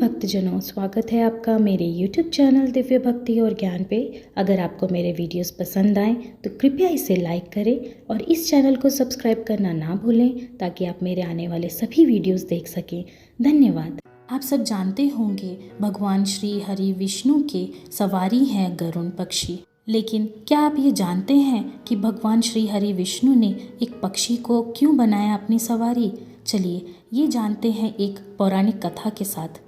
भक्तजनों, स्वागत है आपका मेरे YouTube चैनल दिव्य भक्ति और ज्ञान पे। अगर आपको मेरे वीडियोस पसंद आएँ तो कृपया इसे लाइक करें और इस चैनल को सब्सक्राइब करना ना भूलें ताकि आप मेरे आने वाले सभी वीडियोस देख सकें। धन्यवाद। आप सब जानते होंगे भगवान श्री हरि विष्णु के सवारी हैं गरुड़ पक्षी। लेकिन क्या आप ये जानते हैं कि भगवान श्री हरि विष्णु ने एक पक्षी को क्यों बनाया अपनी सवारी? चलिए ये जानते हैं एक पौराणिक कथा के साथ।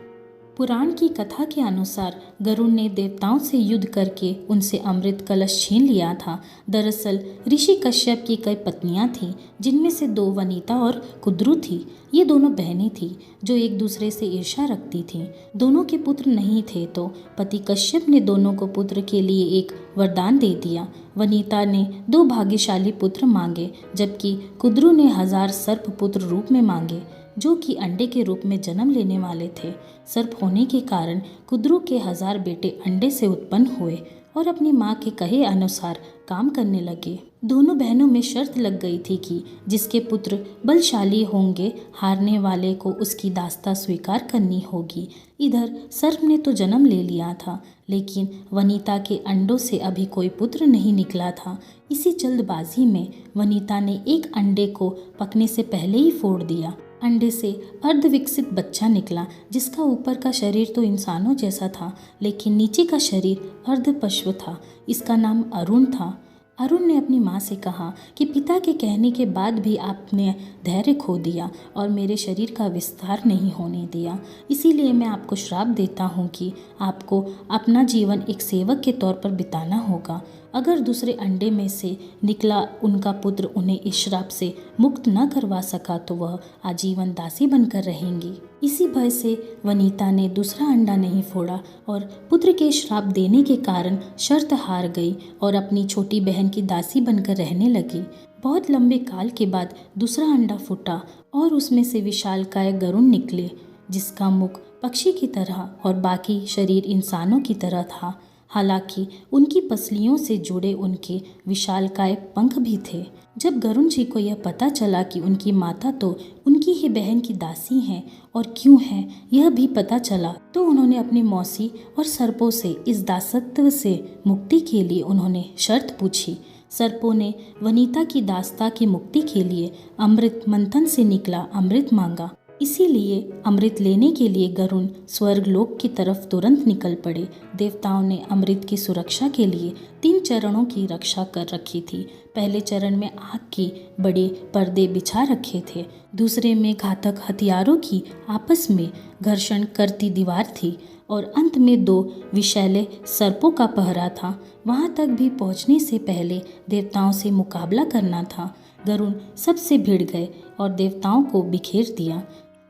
पुराण की कथा के अनुसार गरुड़ ने देवताओं से युद्ध करके उनसे अमृत कलश छीन लिया था। दरअसल ऋषि कश्यप की कई पत्नियां थीं, जिनमें से 2 वनिता और कुद्रु थी। ये दोनों बहनें थीं जो एक दूसरे से ईर्ष्या रखती थीं। दोनों के पुत्र नहीं थे तो पति कश्यप ने दोनों को पुत्र के लिए एक वरदान दे दिया। वनिता ने 2 भाग्यशाली पुत्र मांगे, जबकि कुद्रु ने 1000 सर्प पुत्र रूप में मांगे, जो कि अंडे के रूप में जन्म लेने वाले थे। सर्प होने के कारण कुद्रु के 1000 बेटे अंडे से उत्पन्न हुए और अपनी माँ के कहे अनुसार काम करने लगे। दोनों बहनों में शर्त लग गई थी कि जिसके पुत्र बलशाली होंगे, हारने वाले को उसकी दास्ता स्वीकार करनी होगी। इधर सर्प ने तो जन्म ले लिया था, लेकिन वनिता के अंडों से अभी कोई पुत्र नहीं निकला था। इसी जल्दबाजी में वनिता ने एक अंडे को पकने से पहले ही फोड़ दिया। अंडे से अर्धविकसित बच्चा निकला, जिसका ऊपर का शरीर तो इंसानों जैसा था, लेकिन नीचे का शरीर अर्धपशु था। इसका नाम अरुण था। अरुण ने अपनी माँ से कहा कि पिता के कहने के बाद भी आपने धैर्य खो दिया और मेरे शरीर का विस्तार नहीं होने दिया। इसीलिए मैं आपको श्राप देता हूँ कि आपको अपना जीवन एक सेवक के तौर पर बिताना होगा। अगर दूसरे अंडे में से निकला उनका पुत्र उन्हें इस श्राप से मुक्त न करवा सका तो वह आजीवन दासी बनकर रहेंगी। इसी भय से वनिता ने दूसरा अंडा नहीं फोड़ा और पुत्र के श्राप देने के कारण शर्त हार गई और अपनी छोटी बहन की दासी बनकर रहने लगी। बहुत लंबे काल के बाद दूसरा अंडा फूटा और उसमें से विशालकाय गरुड़ निकले, जिसका मुख पक्षी की तरह और बाकी शरीर इंसानों की तरह था। हालांकि उनकी पसलियों से जुड़े उनके विशालकाय पंख भी थे। जब गरुड़ जी को यह पता चला कि उनकी माता तो उनकी ही बहन की दासी हैं और क्यों हैं यह भी पता चला, तो उन्होंने अपनी मौसी और सर्पों से इस दासत्व से मुक्ति के लिए उन्होंने शर्त पूछी। सर्पों ने वनिता की दास्ता की मुक्ति के लिए अमृत मंथन से निकला अमृत मांगा। इसीलिए अमृत लेने के लिए गरुड़ स्वर्गलोक की तरफ तुरंत निकल पड़े। देवताओं ने अमृत की सुरक्षा के लिए 3 चरणों की रक्षा कर रखी थी। पहले चरण में आग के बड़े पर्दे बिछा रखे थे, दूसरे में घातक हथियारों की आपस में घर्षण करती दीवार थी और अंत में 2 विषैले सर्पों का पहरा था। वहां तक भी पहुंचने से पहले देवताओं से मुकाबला करना था। गरुड़ सबसे भिड़ गए और देवताओं को बिखेर दिया।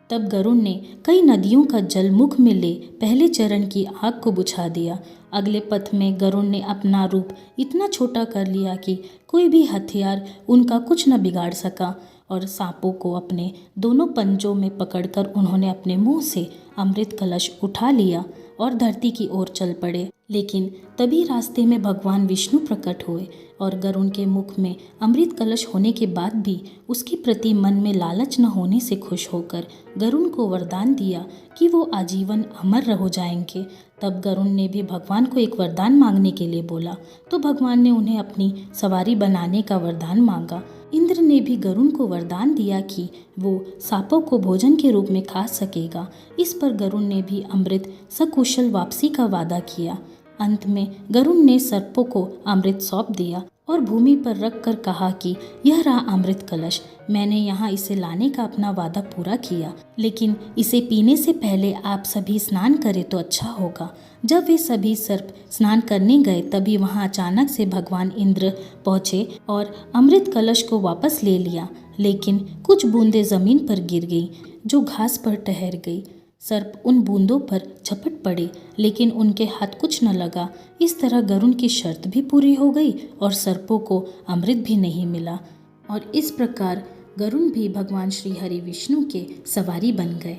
तब गरुड़ ने कई नदियों का जल मुख में ले पहले चरण की आग को बुझा दिया। अगले पथ में गरुड़ ने अपना रूप इतना छोटा कर लिया कि कोई भी हथियार उनका कुछ न बिगाड़ सका और सांपों को अपने दोनों पंजों में पकड़कर उन्होंने अपने मुंह से अमृत कलश उठा लिया और धरती की ओर चल पड़े। लेकिन तभी रास्ते में भगवान विष्णु प्रकट हुए और गरुड़ के मुख में अमृत कलश होने के बाद भी उसके प्रति मन में लालच न होने से खुश होकर गरुड़ को वरदान दिया कि वो आजीवन अमर हो जाएंगे। तब गरुड़ ने भी भगवान को एक वरदान मांगने के लिए बोला, तो भगवान ने उन्हें अपनी सवारी बनाने का वरदान मांगा। इंद्र ने भी गरुड़ को वरदान दिया कि वो सांपों को भोजन के रूप में खा सकेगा। इस पर गरुड़ ने भी अमृत सकुशल वापसी का वादा किया। अंत में गरुड़ ने सर्पों को अमृत सौंप दिया और भूमि पर रख कर कहा कि यह रहा अमृत कलश। मैंने यहाँ इसे लाने का अपना वादा पूरा किया, लेकिन इसे पीने से पहले आप सभी स्नान करें तो अच्छा होगा। जब वे सभी सर्प स्नान करने गए तभी वहाँ अचानक से भगवान इंद्र पहुँचे और अमृत कलश को वापस ले लिया, लेकिन कुछ बूंदें जमीन पर गिर गई जो घास पर ठहर गई। सर्प उन बूंदों पर झपट पड़े, लेकिन उनके हाथ कुछ न लगा। इस तरह गरुड़ की शर्त भी पूरी हो गई और सर्पों को अमृत भी नहीं मिला और इस प्रकार गरुड़ भी भगवान श्री हरि विष्णु के सवारी बन गए।